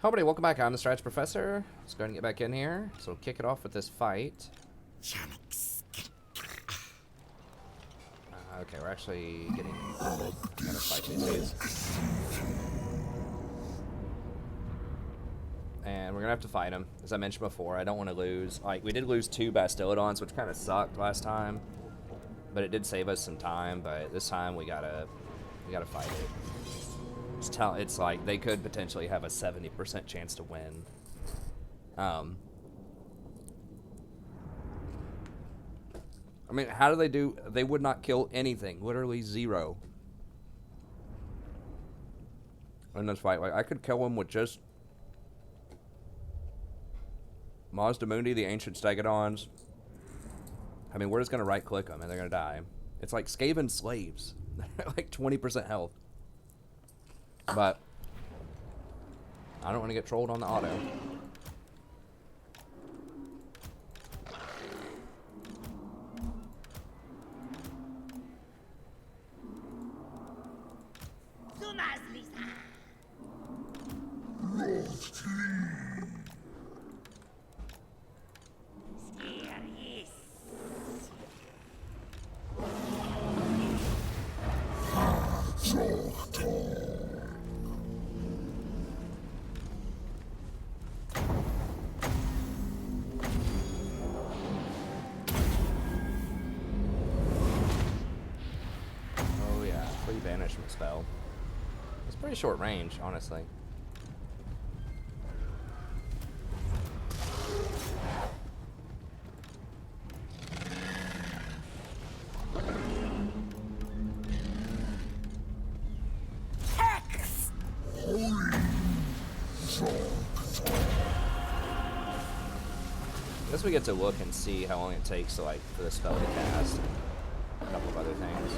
Everybody, welcome back. I'm the Strategy Professor. Let's go ahead and get back in here. So we'll kick it off with this fight. Okay, we're actually getting... I gotta fight these dudes. And we're gonna have to fight them. As I mentioned before, I don't want to lose. Like, we did lose 2 Bastillodons, which kind of sucked last time. But it did save us some time, but this time we gotta fight it. It's like they could potentially have a 70% chance to win. I mean, how do they do? They would not kill anything. Literally 0. In this fight, like I could kill them with just Mazdamundi, the ancient Stegodons. I mean, we're just gonna right-click them and they're gonna die. It's like Skaven slaves. They're like 20% health. But I don't want to get trolled on the auto. Banishment spell. It's pretty short range, honestly. I guess we get to look and see how long it takes to for the spell to cast. A couple of other things.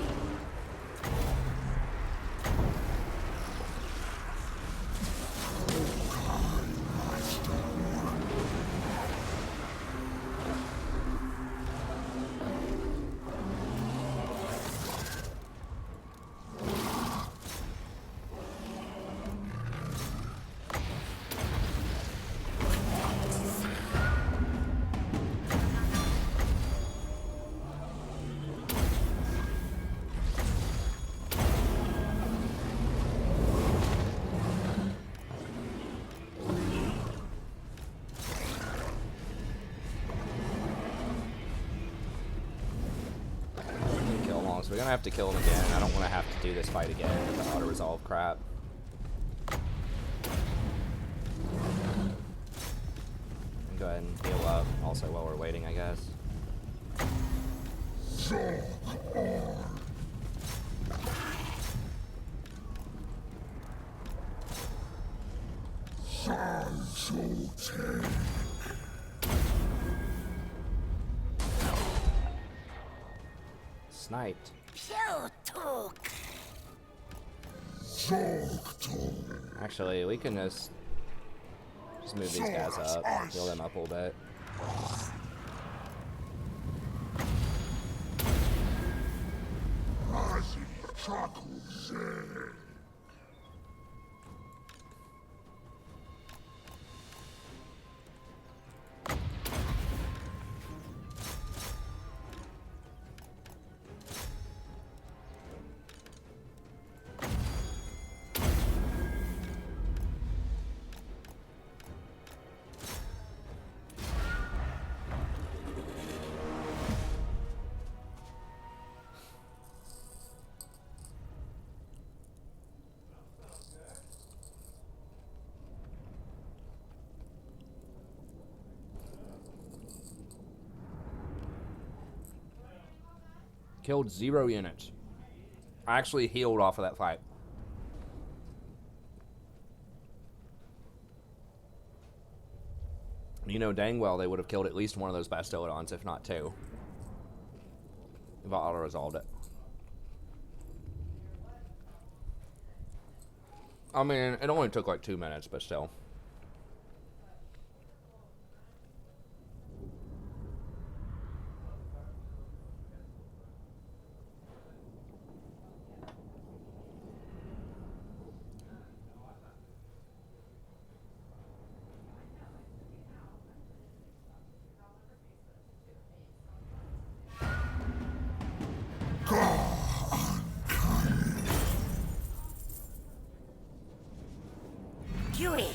So we're gonna have to kill him again. I don't want to have to do this fight again with the auto-resolve crap. Go ahead and heal up also while we're waiting, I guess. Sniped. Actually, we can just move these guys up, heal them up a little bit. Killed 0 units. I actually healed off of that fight. You know dang well they would have killed at least one of those Bastillodons, if not 2. If I auto-resolved it. I mean, it only took like 2 minutes, but still. Huey.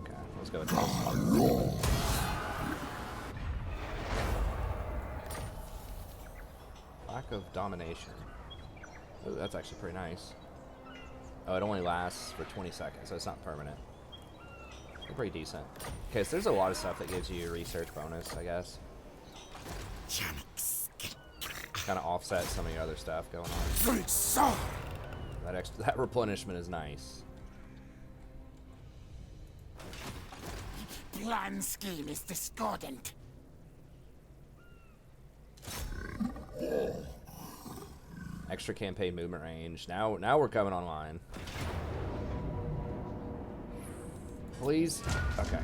Okay, let's go with this. Lack of domination. Ooh, that's actually pretty nice. Oh, it only lasts for 20 seconds, so it's not permanent. They're pretty decent. Okay, so there's a lot of stuff that gives you a research bonus, I guess. Kind of offset some of your other stuff going on. That replenishment is nice. Plan scheme is discordant. Extra campaign movement range. Now we're coming online. Please. Okay.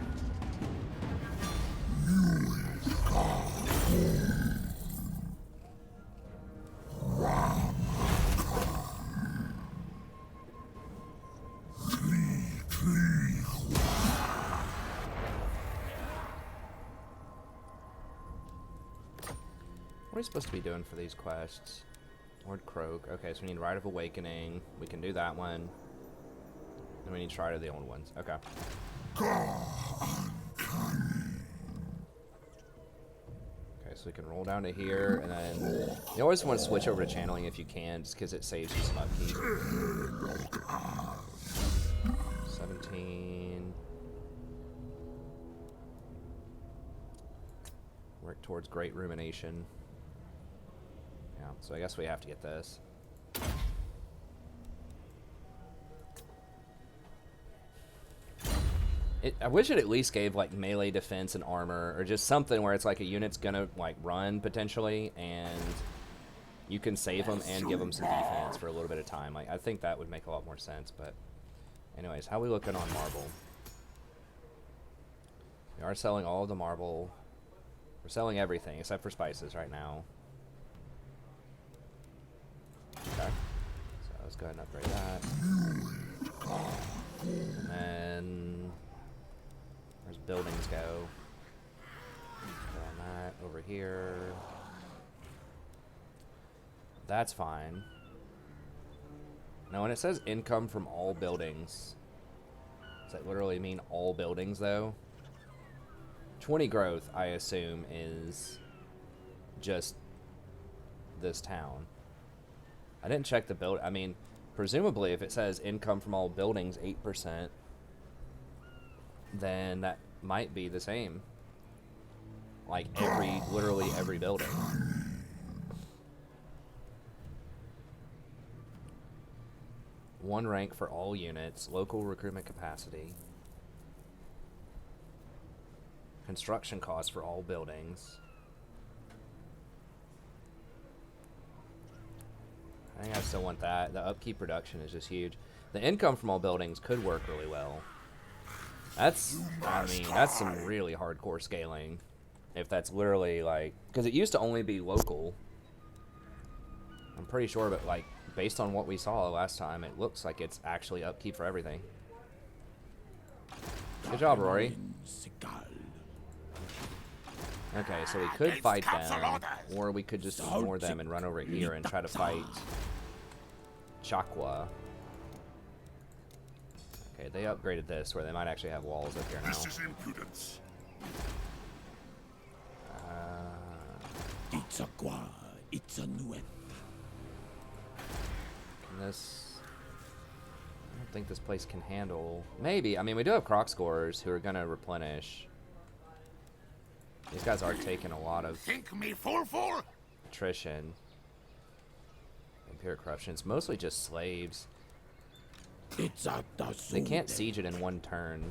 What are we supposed to be doing for these quests? Lord Croak. Okay, so we need Rite of Awakening. We can do that one. And we need to try to the old ones. Okay. Okay, so we can roll down to here, and then you always want to switch over to channeling if you can, just because it saves you some upkeep. 17. Work towards Great Rumination. Yeah, so I guess we have to get this. I wish it at least gave like melee defense and armor, or just something where it's like a unit's gonna like run potentially, and you can save them and give them some defense for a little bit of time. Like, I think that would make a lot more sense. But anyways, how we looking on marble? We are selling all of the marble. We're selling everything except for spices right now. Okay, so let's go ahead and upgrade that. And then where's buildings go? Put on that over here. That's fine. Now when it says income from all buildings, does that literally mean all buildings though? 20 growth, I assume, is just this town. I didn't check the build. I mean, presumably if it says income from all buildings 8%, then that might be the same. Like literally every building. One rank for all units, local recruitment capacity. Construction costs for all buildings. I think I still want that. The upkeep reduction is just huge. The income from all buildings could work really well. That's, I mean, that's some really hardcore scaling. If that's literally like, because it used to only be local. I'm pretty sure, but like, based on what we saw last time, it looks like it's actually upkeep for everything. Good job, Rory. Okay, so we could fight them, or we could just ignore them and run over here and try to fight Chakwa. Okay, they upgraded this where they might actually have walls up here now. This is impudence. It's a qua, it's a nuet. Can this... I don't think this place can handle... Maybe. I mean, we do have croc scorers who are going to replenish. These guys are taking a lot of Think me fool? attrition. Imperial corruption. It's mostly just slaves. They can't siege it in one turn.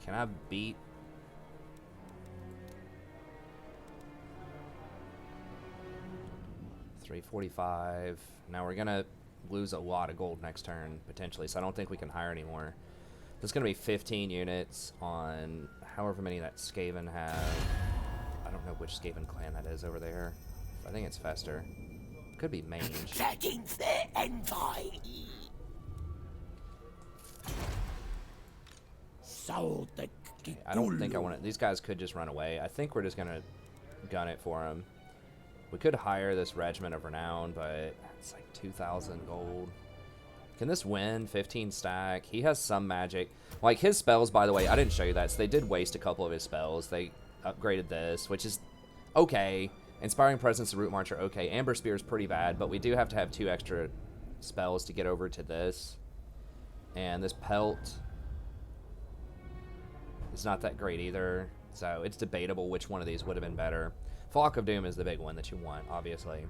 Can I beat... $345. Now we're gonna lose a lot of gold next turn, potentially, so I don't think we can hire anymore. There's gonna be 15 units on however many that Skaven have. I don't know which Skaven clan that is over there. I think it's Fester. Could be Mange. I don't think I want to. These guys could just run away. I think we're just going to gun it for them. We could hire this Regiment of Renown, but it's like 2,000 gold. Can this win? 15 stack. He has some magic. Like his spells, by the way, I didn't show you that. So they did waste a couple of his spells. They upgraded this, which is okay. Inspiring Presence and Root March are okay. Amber Spear is pretty bad, but we do have to have 2 extra spells to get over to this. And this Pelt is not that great either. So it's debatable which one of these would have been better. Flock of Doom is the big one that you want, obviously.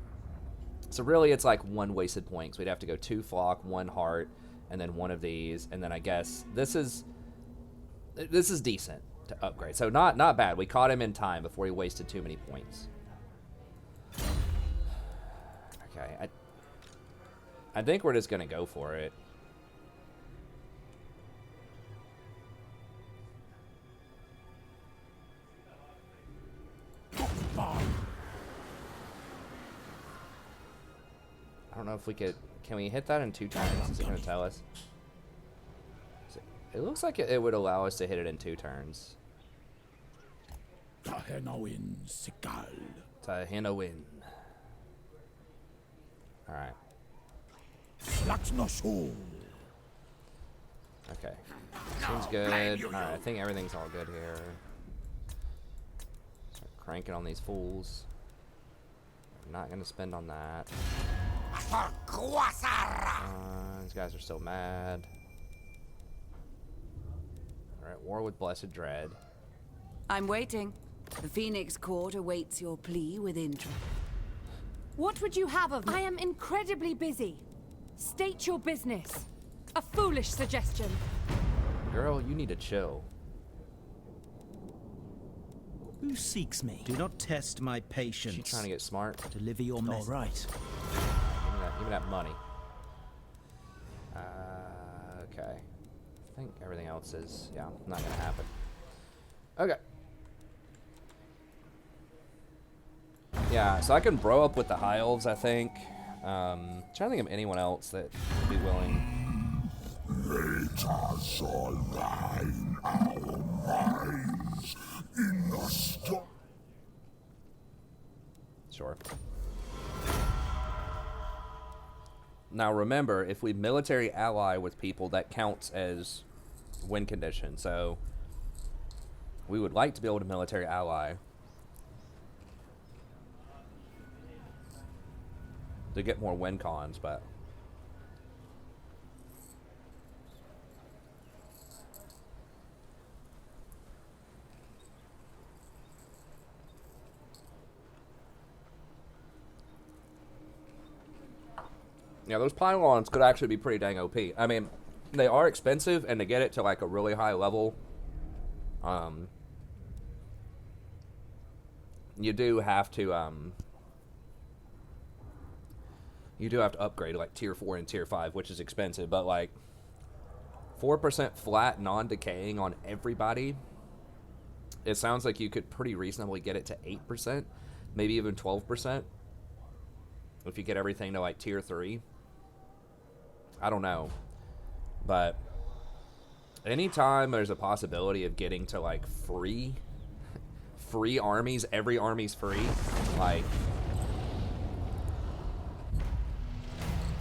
So really it's like 1 wasted point. So we'd have to go 2 Flock, 1 Heart, and then 1 of these. And then I guess this is decent to upgrade. So not bad. We caught him in time before he wasted too many points. Okay, I think we're just going to go for it. I don't know if we could... Can we hit that in 2 turns? Is it going to tell us? It looks like it would allow us to hit it in 2 turns. Tahenawin Sikal. Tahenawin. Alright. Slaxnoshul. Okay. Seems good. Alright, I think everything's all good here. Start cranking on these fools. I'm not going to spend on that. These guys are still mad. Alright, war with Blessed Dread. I'm waiting. The Phoenix Court awaits your plea with interest. What would you have of me? I am incredibly busy. State your business. A foolish suggestion. Girl, you need to chill. Who seeks me? Do not test my patience. She's trying to get smart. Deliver your message. All right. Give me that money. Okay. I think everything else is, yeah, not gonna happen. Okay. Yeah, so I can bro up with the High Elves, I think. Trying to think of anyone else that would be willing. Let us align our minds in the storm. Sure. Now remember, if we military ally with people, that counts as win condition. So we would like to be able to military ally to get more win cons, but yeah, those pylons could actually be pretty dang OP. I mean, they are expensive, and to get it to like a really high level, you do have to upgrade to like tier 4 and tier 5, which is expensive, but like 4% flat non-decaying on everybody, it sounds like you could pretty reasonably get it to 8%, maybe even 12% if you get everything to like tier 3. I don't know, but anytime there's a possibility of getting to like free armies, every army's free, like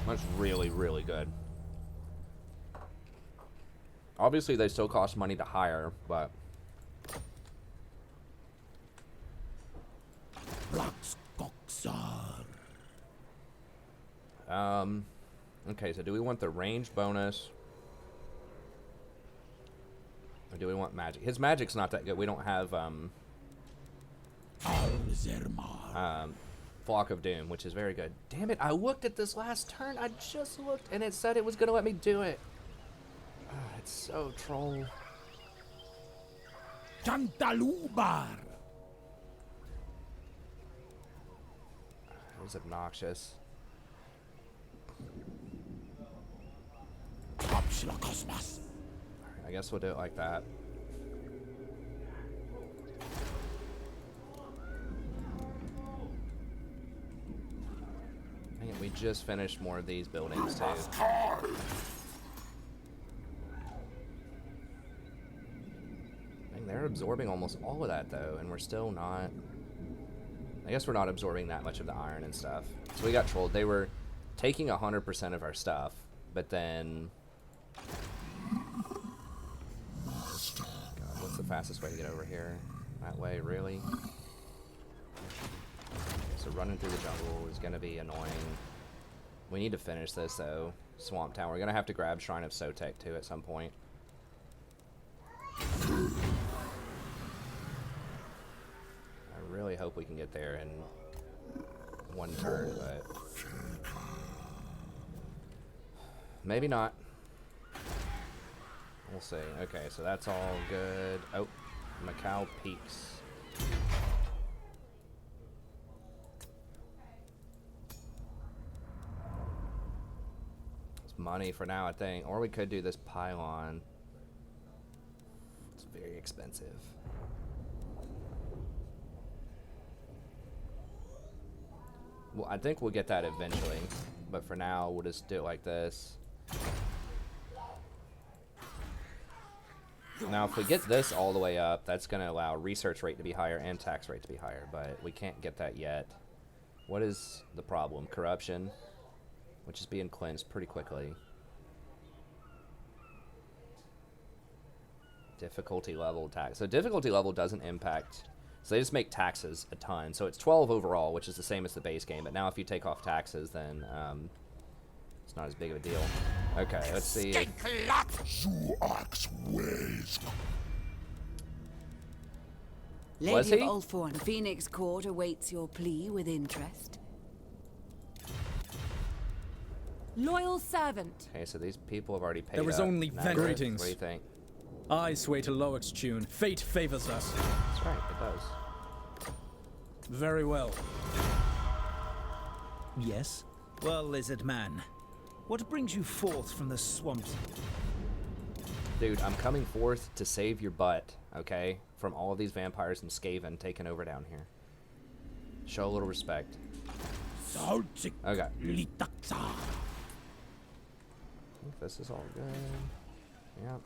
that's really, really good. Obviously, they still cost money to hire, but okay, so do we want the range bonus? Or do we want magic? His magic's not that good. We don't have Flock of Doom, which is very good. Damn it, I looked at this last turn. I just looked and it said it was gonna let me do it. It's so troll. Chantalubar. It was obnoxious. I guess we'll do it like that. Dang it, we just finished more of these buildings too. Dang, They're absorbing almost all of that, though, and we're still not... I guess we're not absorbing that much of the iron and stuff. So we got trolled. They were taking 100% of our stuff, but then... God, what's the fastest way to get over here? That way, really? So running through the jungle is going to be annoying. We need to finish this, though. Swamp Town. We're going to have to grab Shrine of Sotek, too, at some point. I really hope we can get there in one turn, but... maybe not. We'll see. Okay, so that's all good. Oh, Macau Peaks. It's money for now, I think. Or we could do this pylon. It's very expensive. Well, I think we'll get that eventually, but for now, we'll just do it like this. Now, if we get this all the way up, that's going to allow research rate to be higher and tax rate to be higher, but we can't get that yet. What is the problem? Corruption, which is being cleansed pretty quickly. Difficulty level tax. So difficulty level doesn't impact... So they just make taxes a ton. So it's 12 overall, which is the same as the base game. But now if you take off taxes, then it's not as big of a deal. Okay, let's see. Was Lady he? of Ulthorn, the Phoenix Court awaits your plea with interest. Loyal servant. Okay, so these people have already paid There was up. only Now, greetings. What do you think? I sway to Loic's tune. Fate favors us. That's right, it does. Very well. Yes? Well, Lizardman, what brings you forth from the swamps? Dude, I'm coming forth to save your butt, okay? From all of these vampires and Skaven taking over down here. Show a little respect. Saltsik Okay. litaksa. I think this is all good. Yep.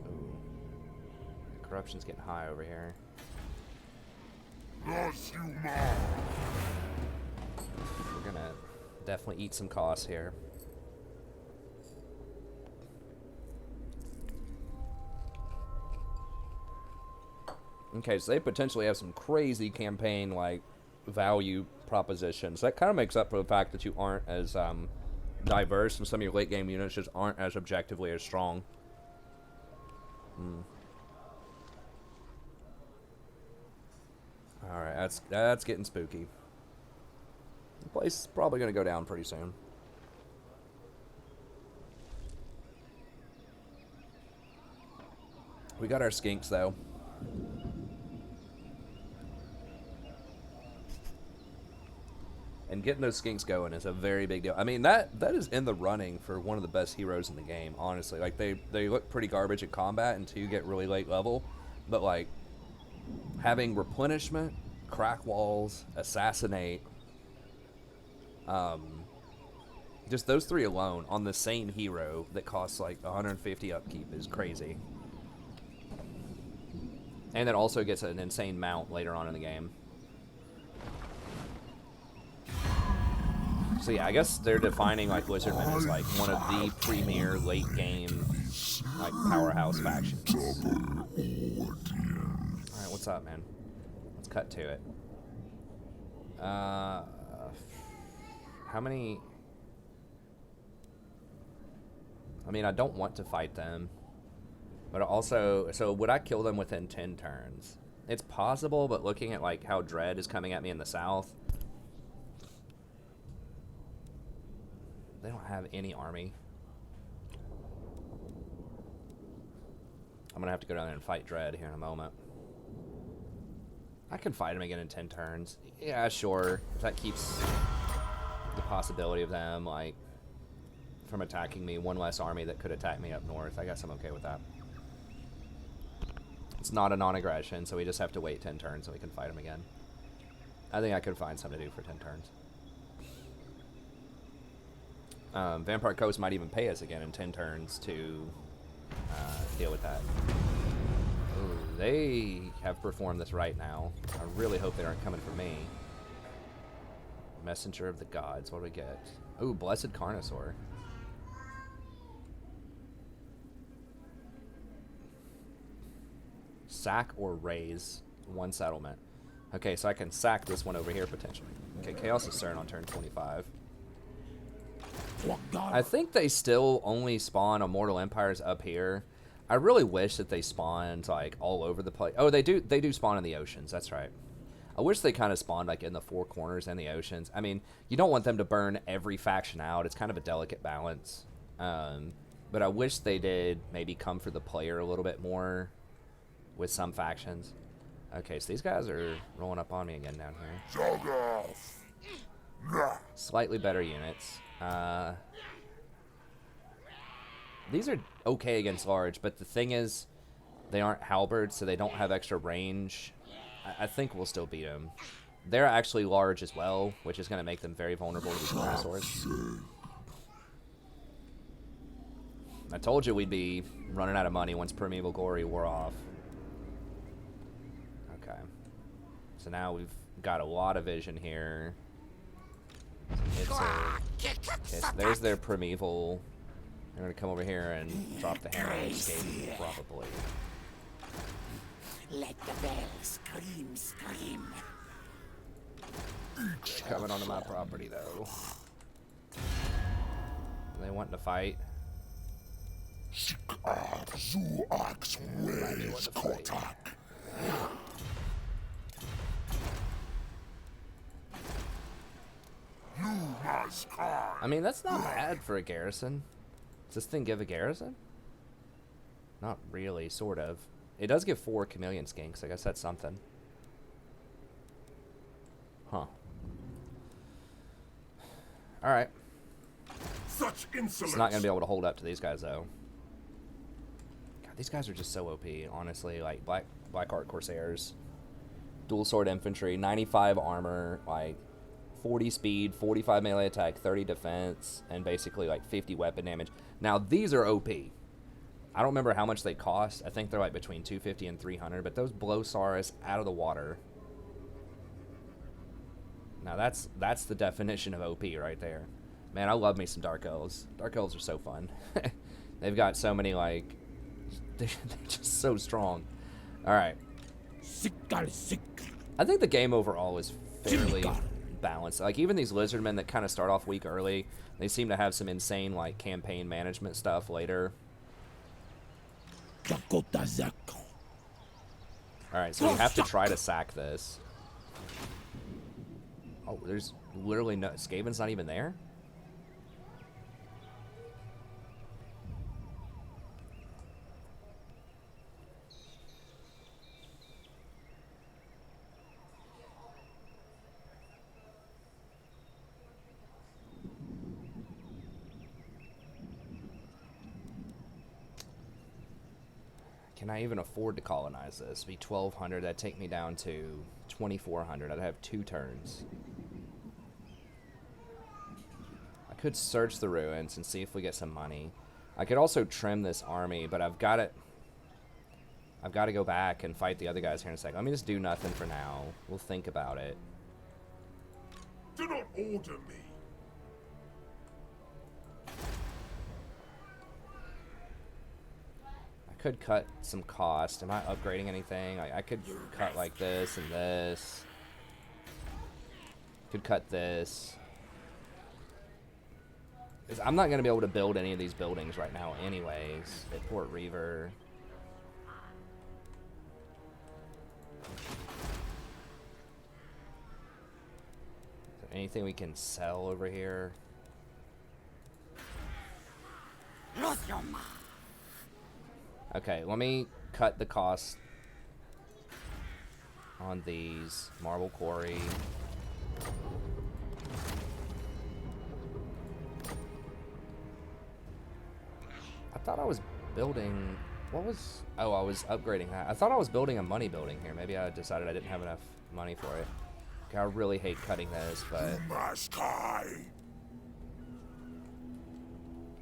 Ooh. Corruption's getting high over here. We're gonna definitely eat some costs here. Okay, so they potentially have some crazy campaign like value propositions. That kind of makes up for the fact that you aren't as diverse, and some of your late game units just aren't as objectively as strong. Alright, that's getting spooky. The place is probably going to go down pretty soon. We got our skinks, though. And getting those skinks going is a very big deal. I mean, that is in the running for one of the best heroes in the game, honestly. Like, they look pretty garbage at combat until you get really late level. But, like, having replenishment, crack walls, assassinate, just those three alone on the same hero that costs like 150 upkeep is crazy. And it also gets an insane mount later on in the game. So yeah, I guess they're defining like Lizardmen as like one of the premier late game like powerhouse factions. Alright, what's up, man? Let's cut to it. How many... I mean, I don't want to fight them. But also, so would I kill them within 10 turns? It's possible, but looking at like how Dread is coming at me in the south, they don't have any army. I'm gonna have to go down there and fight Dread here in a moment. I can fight him again in 10 turns. Yeah, sure. If that keeps the possibility of them, like, from attacking me, one less army that could attack me up north, I guess I'm okay with that. It's not a non-aggression, so we just have to wait 10 turns so we can fight him again. I think I could find something to do for 10 turns. Vampire Coast might even pay us again in 10 turns to deal with that. Ooh, they have performed this right now. I really hope they aren't coming for me. Messenger of the Gods. What do we get? Ooh, Blessed Carnosaur. Sack or raise one settlement. Okay, so I can sack this one over here potentially. Okay, Chaos Discern on turn 25. I think they still only spawn on Mortal Empires up here. I really wish that they spawned like all over the place. Oh, they do spawn in the oceans. That's right. I wish they kind of spawned like in the four corners and the oceans. I mean, you don't want them to burn every faction out. It's kind of a delicate balance. But I wish they did maybe come for the player a little bit more with some factions. Okay, so these guys are rolling up on me again down here. Slightly better units. These are okay against large, but the thing is, they aren't halberds, so they don't have extra range. I think we'll still beat them. They're actually large as well, which is going to make them very vulnerable to these dinosaurs. I told you we'd be running out of money once Primeval Glory wore off. Okay. So now we've got a lot of vision here. Okay, so there's their Primeval. They're going to come over here and drop the hammer and escape, probably. Let the bell scream. Coming onto my property, though. They want to fight. I mean, that's not bad for a garrison. Does this thing give a garrison? Not really, sort of. It does give 4 chameleon skinks. I guess that's something. Huh. Alright. Such insolence. It's not going to be able to hold up to these guys, though. God, these guys are just so OP, honestly. Like, Black Heart Corsairs. Dual Sword Infantry, 95 armor, like 40 speed, 45 melee attack, 30 defense, and basically like 50 weapon damage. Now, these are OP. I don't remember how much they cost. I think they're like between 250 and 300, but those blow Saurus out of the water. Now, that's the definition of OP right there. Man, I love me some Dark Elves. Dark Elves are so fun. They've got so many, like, they're just so strong. All right. I think the game overall is fairly balanced. Like, even these Lizardmen that kind of start off weak early, they seem to have some insane, like, campaign management stuff later. Alright, so we have to try to sack this. Oh, there's literally no... Skaven's not even there? Can I even afford to colonize this? It'd be 1,200. That'd take me down to 2,400. I'd have 2 turns. I could search the ruins and see if we get some money. I could also trim this army, but I've got to go back and fight the other guys here in a second. Let me just do nothing for now. We'll think about it. Do not order me. Could cut some cost. Am I upgrading anything? I could cut like this and this. Could cut this. I'm not going to be able to build any of these buildings right now anyways at Port Reaver. Is there anything we can sell over here? Okay, let me cut the cost on these. Marble quarry. I thought I was building... What was... Oh, I was upgrading that. I thought I was building a money building here. Maybe I decided I didn't have enough money for it. Okay, I really hate cutting this, but...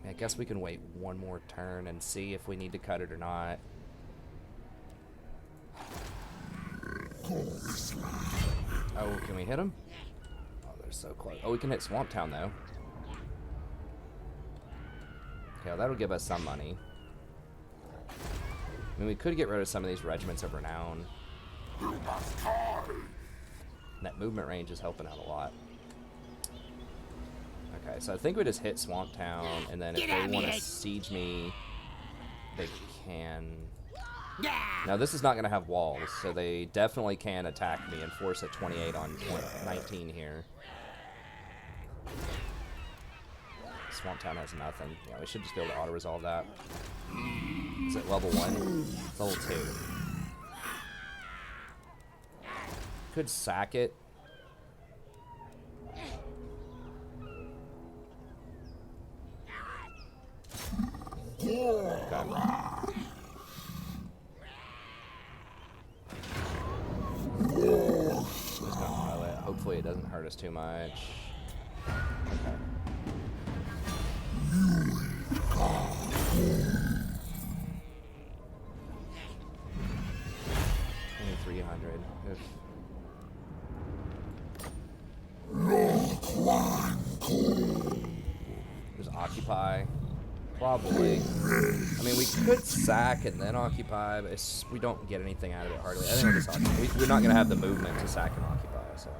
I guess we can wait one more turn and see if we need to cut it or not. Oh, can we hit them? Oh, they're so close. Oh, we can hit Swamp Town, though. Okay, well, that'll give us some money. I mean, we could get rid of some of these regiments of renown. And that movement range is helping out a lot. Okay, so I think we just hit Swamp Town, and then if they want to siege me, they can. Now, this is not going to have walls, so they definitely can attack me and force a 28 on 19 here. Swamp Town has nothing. Yeah, we should just be able to auto-resolve that. Is it level 1? It's level 2. Could sack it. Okay. Just gonna pile it. Hopefully it doesn't hurt us too much. Okay. 2,300. Just occupy. Probably. I mean, we could sack and then occupy, but we don't get anything out of it hardly. I think we'll just occupy. We're not going to have the movement to sack and occupy, so.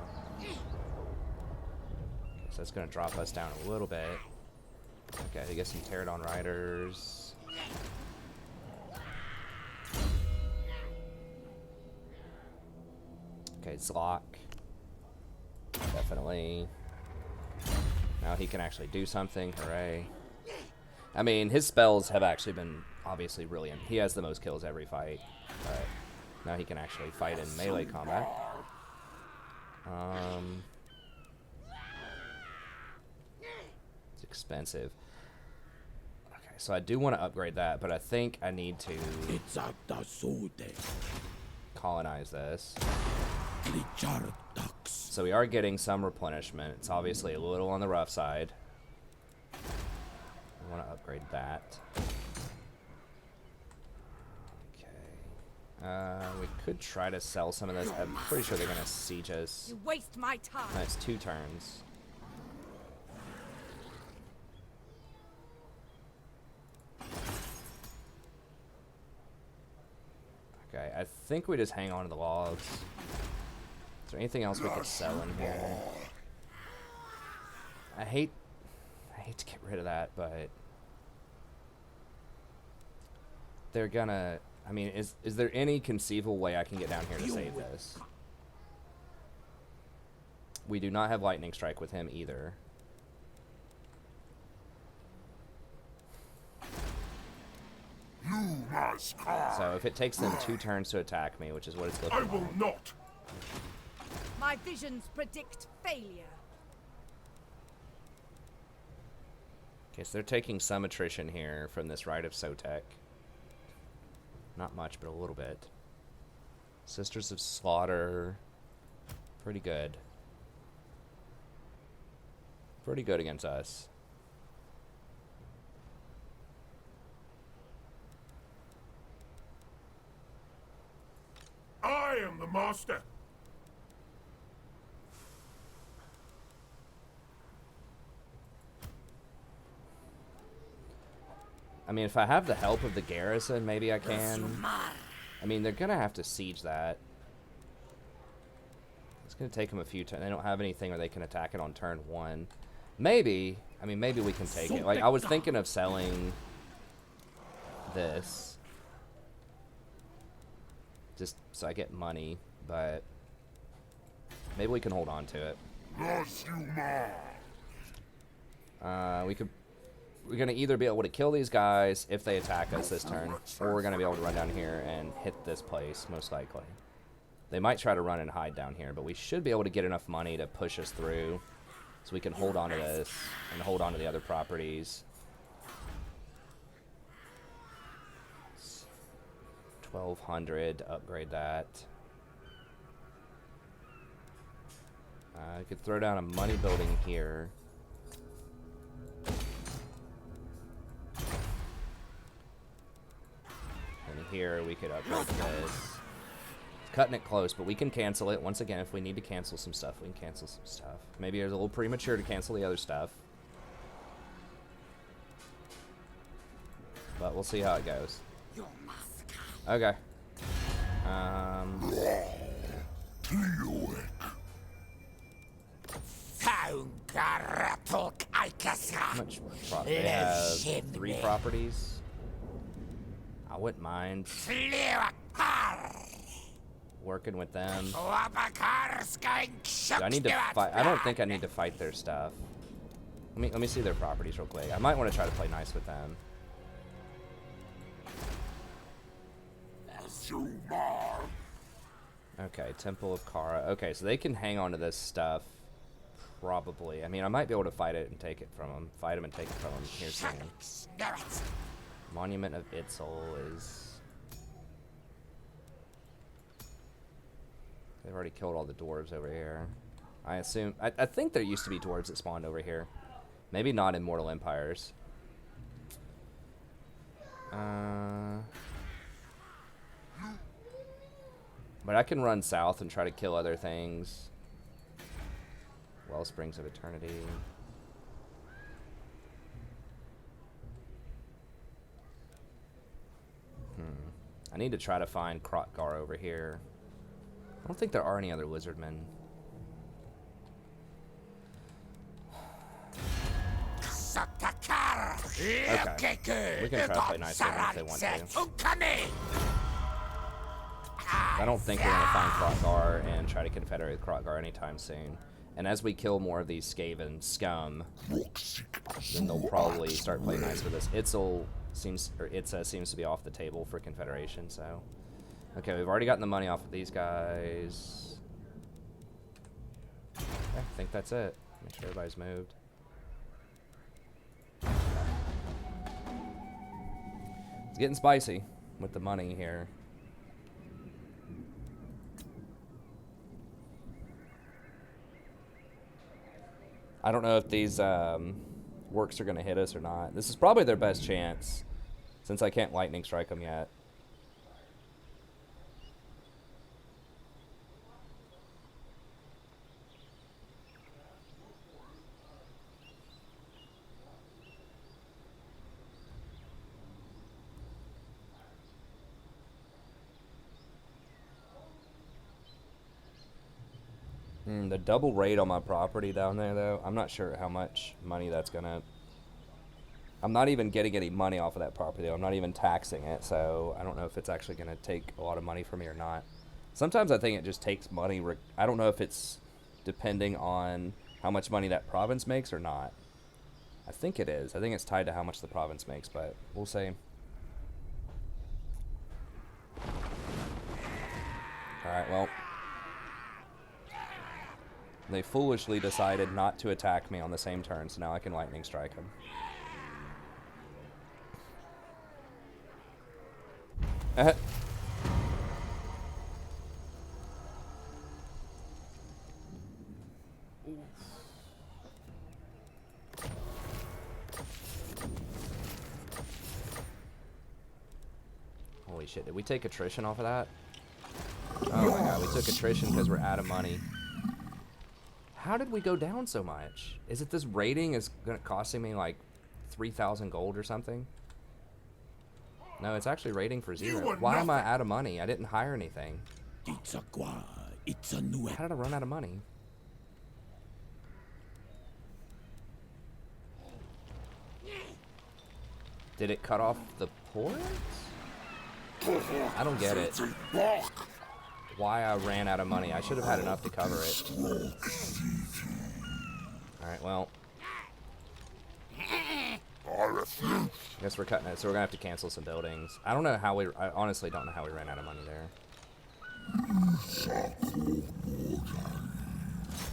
So that's going to drop us down a little bit. Okay, to get some Pterodon Riders. Okay, Zlock. Definitely. Now he can actually do something. Hooray. I mean, his spells have actually been obviously brilliant. He has the most kills every fight, but now he can actually fight in melee combat. It's expensive. Okay, so I do want to upgrade that, but I think I need to colonize this. So we are getting some replenishment. It's obviously a little on the rough side. I want to upgrade that. Okay. We could try to sell some of this. I'm pretty sure they're going to siege us. You waste my time. That's 2 turns. Okay, I think we just hang on to the logs. Is there anything else we could sell in here? I hate to get rid of that, but they're gonna. I mean, is there any conceivable way I can get down here to save this? We do not have lightning strike with him either. So if it takes them 2 turns to attack me, which is what it's looking like. I will not. My visions predict failure. Okay, so they're taking some attrition here from this Rite of Sotek. Not much, but a little bit. Sisters of Slaughter. Pretty good. Pretty good against us. I am the master. I mean, if I have the help of the garrison, maybe I can. I mean, they're gonna have to siege that. It's gonna take them a few turns. They don't have anything where they can attack it on turn 1. Maybe. I mean, maybe we can take it. Like, I was thinking of selling this. Just so I get money, but maybe we can hold on to it. We're gonna either be able to kill these guys if they attack us this turn, or we're gonna be able to run down here and hit this place, most likely. They might try to run and hide down here, but we should be able to get enough money to push us through, so we can hold on to this and hold on to the other properties. 1,200 to upgrade that. I could throw down a money building here. here, we could upgrade this. Cutting it close, but we can cancel it. Once again, if we need to cancel some stuff, we can cancel some stuff. Maybe it's a little premature to cancel the other stuff. But we'll see how it goes. Okay. How much property? They have 3 properties. I wouldn't mind working with them. Do I need to fight? I don't think I need to fight their stuff. Let me see their properties real quick. I might want to try to play nice with them. Okay, Temple of Kara. Okay, so they can hang on to this stuff. Probably. I mean, I might be able to fight it and take it from them. Fight them and take it from them here soon. Monument of Itzel is... They've already killed all the dwarves over here. I assume... I think there used to be dwarves that spawned over here. Maybe not in Mortal Empires. But I can run south and try to kill other things. Wellsprings of Eternity. I need to try to find Krotgar over here. I don't think there are any other Lizardmen. Okay. We can try to play nice with them if they want to. I don't think we're going to find Krotgar and try to confederate with Krotgar anytime soon. And as we kill more of these Skaven scum, then they'll probably start playing nice with us. Itza seems to be off the table for Confederation, so... Okay, we've already gotten the money off of these guys. Okay, I think that's it. Make sure everybody's moved. It's getting spicy with the money here. I don't know if these works are going to hit us or not. This is probably their best chance, since I can't lightning strike them yet. The double rate on my property down there, though, I'm not sure how much money that's gonna... I'm not even getting any money off of that property, though. I'm not even taxing it, so I don't know if it's actually gonna take a lot of money from me or not. Sometimes I think it just takes money. I don't know if it's depending on how much money that province makes or not. I think it is. I think it's tied to how much the province makes, but we'll see. Alright, well... They foolishly decided not to attack me on the same turn, so now I can lightning strike them. Holy shit, did we take attrition off of that? Oh my god, we took attrition because we're out of money. How did we go down so much? Is it this rating is costing me like 3,000 gold or something? No, it's actually rating for 0. Why am I out of money? I didn't hire anything. How did I run out of money? Did it cut off the ports? I don't get it. Why I ran out of money. I should have had enough to cover it. Alright, well. Guess we're cutting it, so we're gonna have to cancel some buildings. I don't know how we... I honestly don't know how we ran out of money there.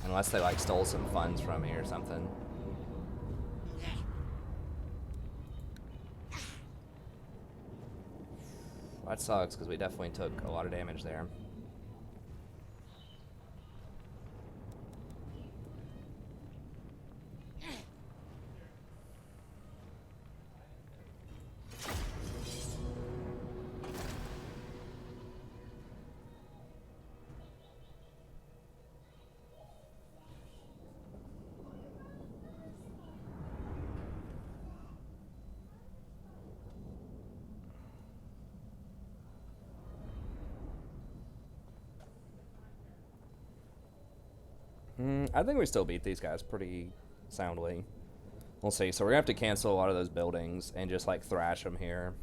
Unless they, like, stole some funds from me or something. That sucks, because we definitely took a lot of damage there. I think we still beat these guys pretty soundly. We'll see. So we're going to have to cancel a lot of those buildings and just, like, thrash them here.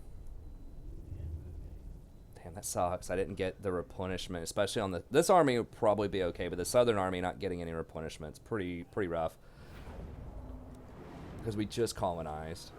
Damn, that sucks. I didn't get the replenishment, especially on the... This army would probably be okay, but the southern army not getting any replenishments, pretty rough. Because we just colonized.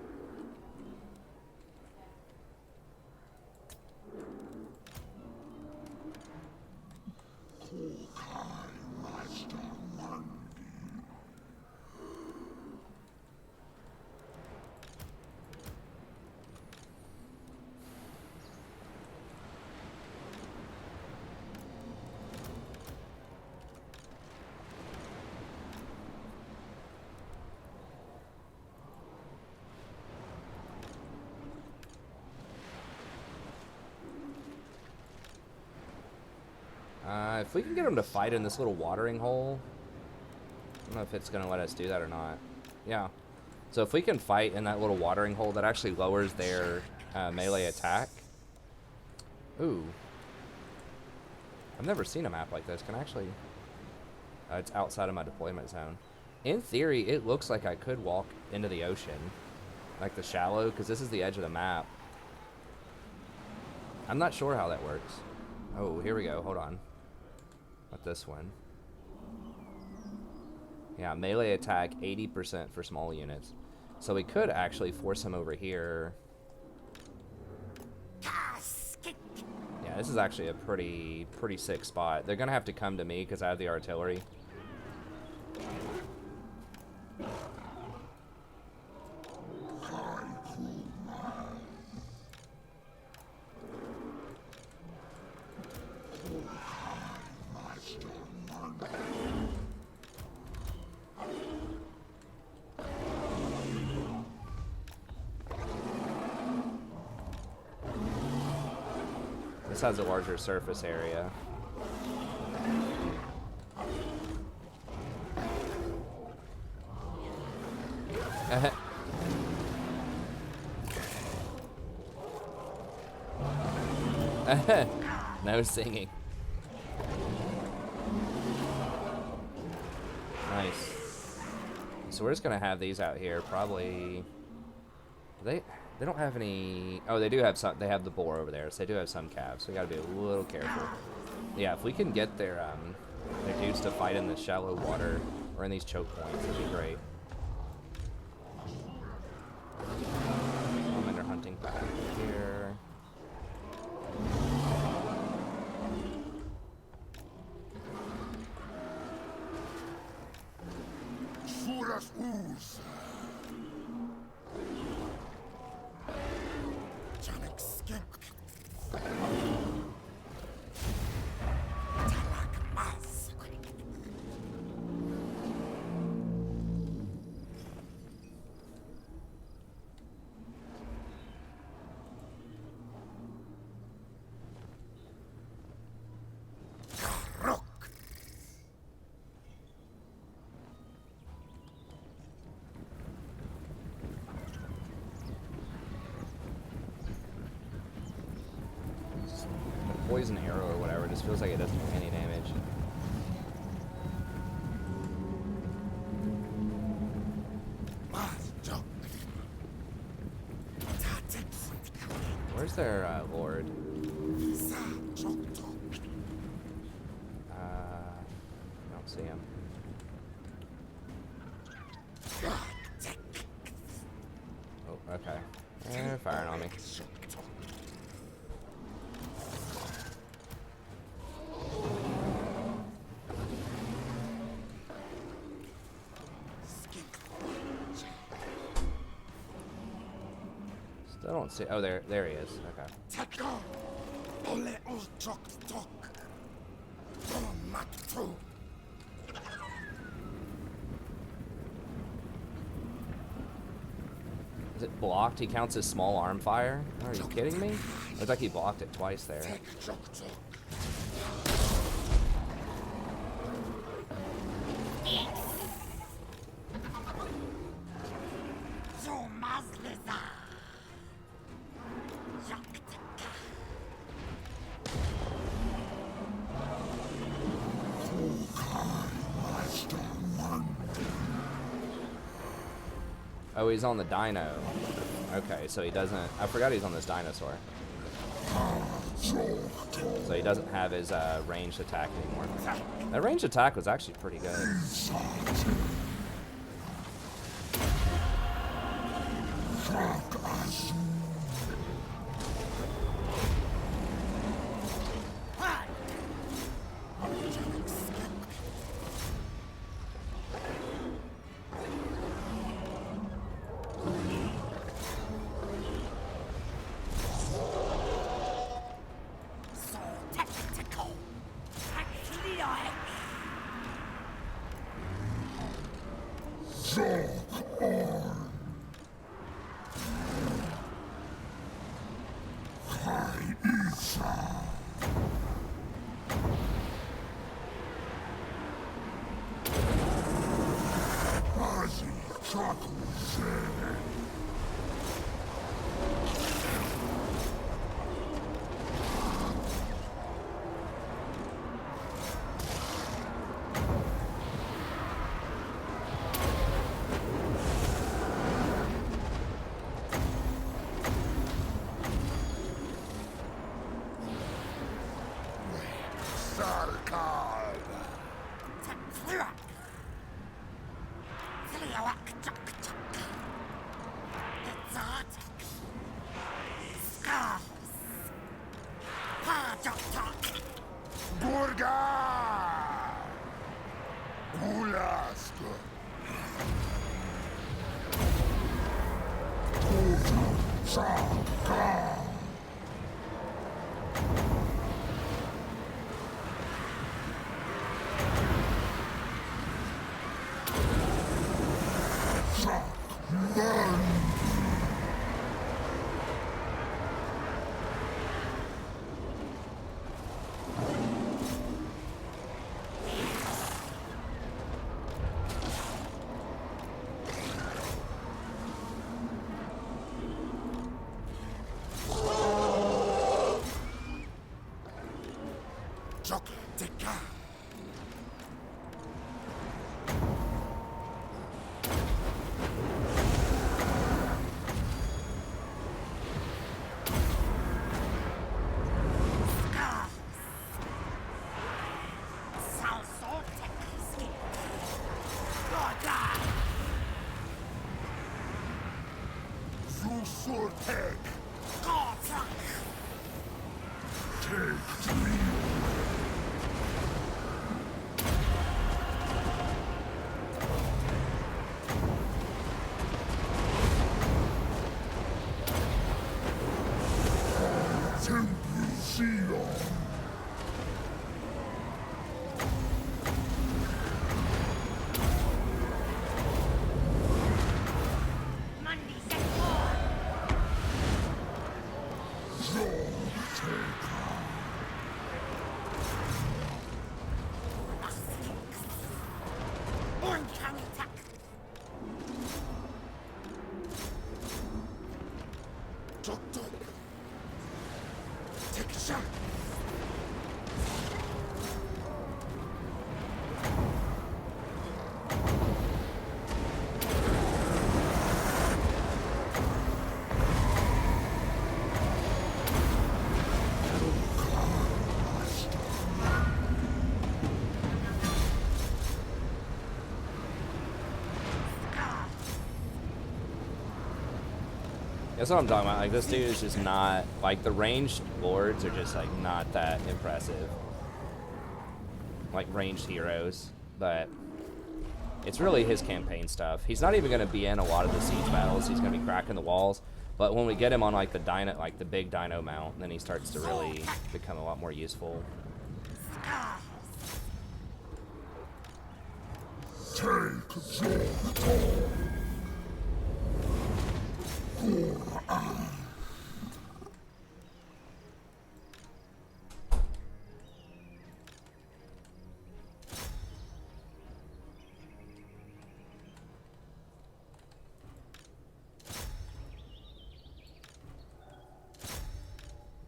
If we can get them to fight in this little watering hole, I don't know if it's going to let us do that or not. Yeah. So if we can fight in that little watering hole, that actually lowers their melee attack. Ooh. I've never seen a map like this. Can I actually... it's outside of my deployment zone. In theory, it looks like I could walk into the ocean. Like the shallow, because this is the edge of the map. I'm not sure how that works. Oh, here we go. Hold on. Not this one. Yeah, melee attack 80% for small units. So we could actually force him over here. Yeah, this is actually a pretty sick spot. They're gonna have to come to me because I have the artillery. This has a larger surface area. No singing. Nice. So we're just gonna have these out here, probably. They don't have any... Oh, they do have some... They have the boar over there, so they do have some calves. So we gotta be a little careful. Yeah, if we can get their dudes to fight in the shallow water or in these choke points, it'd be great. I'm under hunting path here. Furas ooze. Poison arrow or whatever, it just feels like it doesn't do any damage. Where's their lord? I don't see him. Oh, okay. They're firing on me. I don't see. Oh, there he is. Okay. Is it blocked? He counts as small arm fire? Are you kidding me? Looks like he blocked it twice there. Oh, he's on the dino. Okay, so he doesn't... I forgot he's on this dinosaur. So he doesn't have his ranged attack anymore. That ranged attack was actually pretty good. That's what I'm talking about. Like, this dude is just not, like, the ranged lords are just, like, not that impressive. Like, ranged heroes. But it's really his campaign stuff. He's not even going to be in a lot of the siege battles. He's going to be cracking the walls. But when we get him on, like, the dino, like, the big dino mount, then he starts to really become a lot more useful.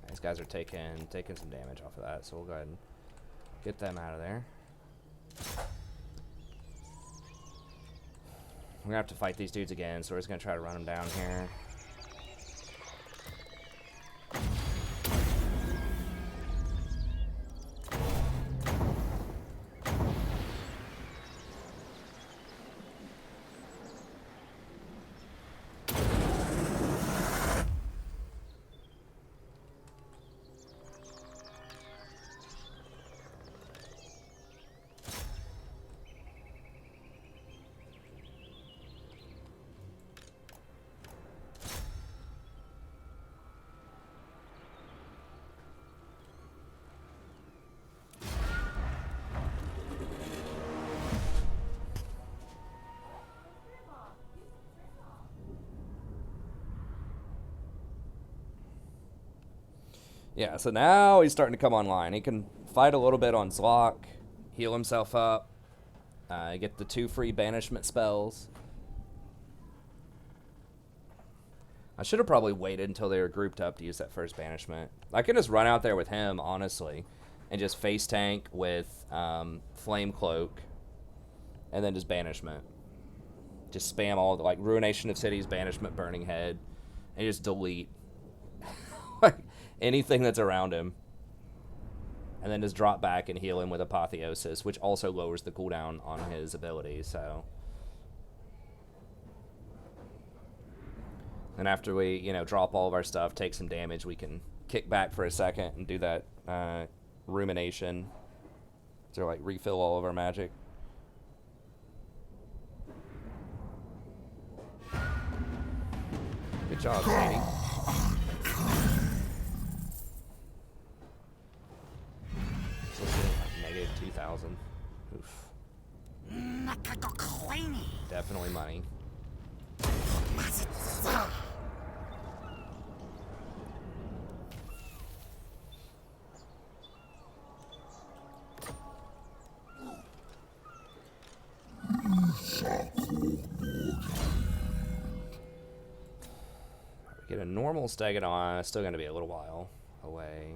These guys are taking some damage off of that, so we'll go ahead and get them out of there. We're gonna have to fight these dudes again, so we're just gonna try to run them down here. Yeah, so now he's starting to come online. He can fight a little bit on Zlock, heal himself up, get the 2 free banishment spells. I should have probably waited until they were grouped up to use that first banishment. I can just run out there with him, honestly, and just face tank with Flame Cloak, and then just banishment. Just spam all the, like, Ruination of Cities, banishment, Burning Head, and just delete anything that's around him. And then just drop back and heal him with Apotheosis, which also lowers the cooldown on his ability, so. And after we, you know, drop all of our stuff, take some damage, we can kick back for a second and do that rumination to, like, refill all of our magic. Good job, Sadie. Negative 2,000. Oof. Definitely money. We get a normal Stegodon. It's still going to be a little while away.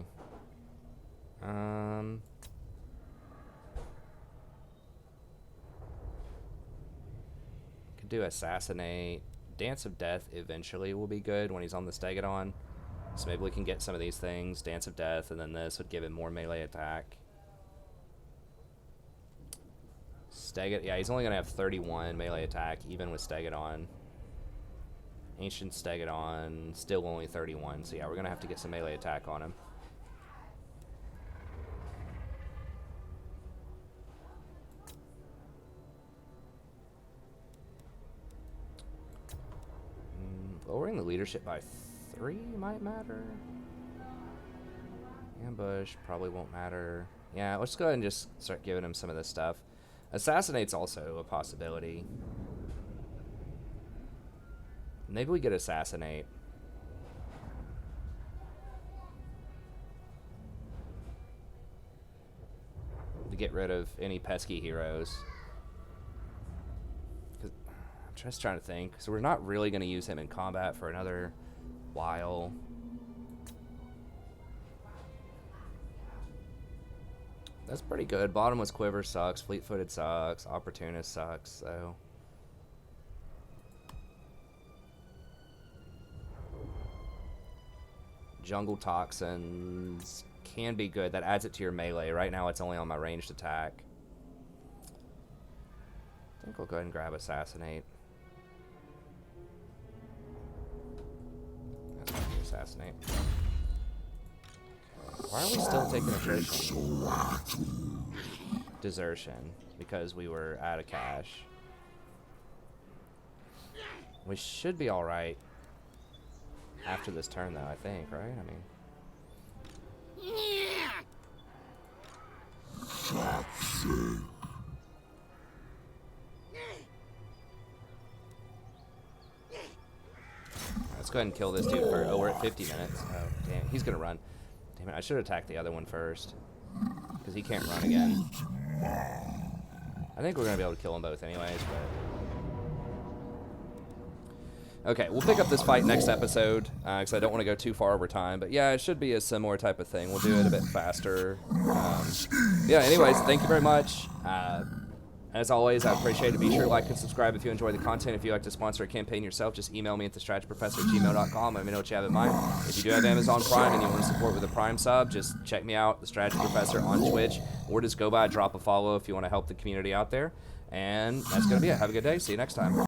Could do Assassinate. Dance of Death eventually will be good when he's on the Stegodon. So maybe we can get some of these things. Dance of Death, and then this would give him more melee attack. Yeah, he's only going to have 31 melee attack, even with Stegodon. Ancient Stegodon, still only 31. So yeah, we're going to have to get some melee attack on him. Lowering the leadership by 3 might matter. Ambush probably won't matter. Yeah, let's go ahead and just start giving him some of this stuff. Assassinate's also a possibility. Maybe we get Assassinate. To get rid of any pesky heroes. I'm just trying to think. So we're not really going to use him in combat for another while. That's pretty good. Bottomless Quiver sucks. Fleet-footed sucks. Opportunist sucks. So Jungle Toxins can be good. That adds it to your melee. Right now it's only on my ranged attack. I think we'll go ahead and grab Assassinate. That's going to be Assassinate. Why are we still taking attrition? Desertion. Because we were out of cash. We should be alright after this turn, though, I think, right? I mean... Let's go ahead and kill this dude for... Oh, we're at 50 minutes. Oh, damn. He's gonna run. Damn it, I should attack the other one first. Because he can't run again. I think we're gonna be able to kill them both anyways, but... Okay, we'll pick up this fight next episode, because I don't want to go too far over time. But yeah, it should be a similar type of thing. We'll do it a bit faster. Yeah, anyways, thank you very much. As always, I appreciate it. Be sure to like and subscribe if you enjoy the content. If you'd like to sponsor a campaign yourself, just email me at thestrategyprofessor@gmail.com. Let me know what you have in mind. If you do have Amazon Prime and you want to support with a Prime sub, just check me out, The Strategy Professor, on Twitch, or just go by, drop a follow if you want to help the community out there. And that's going to be it. Have a good day. See you next time.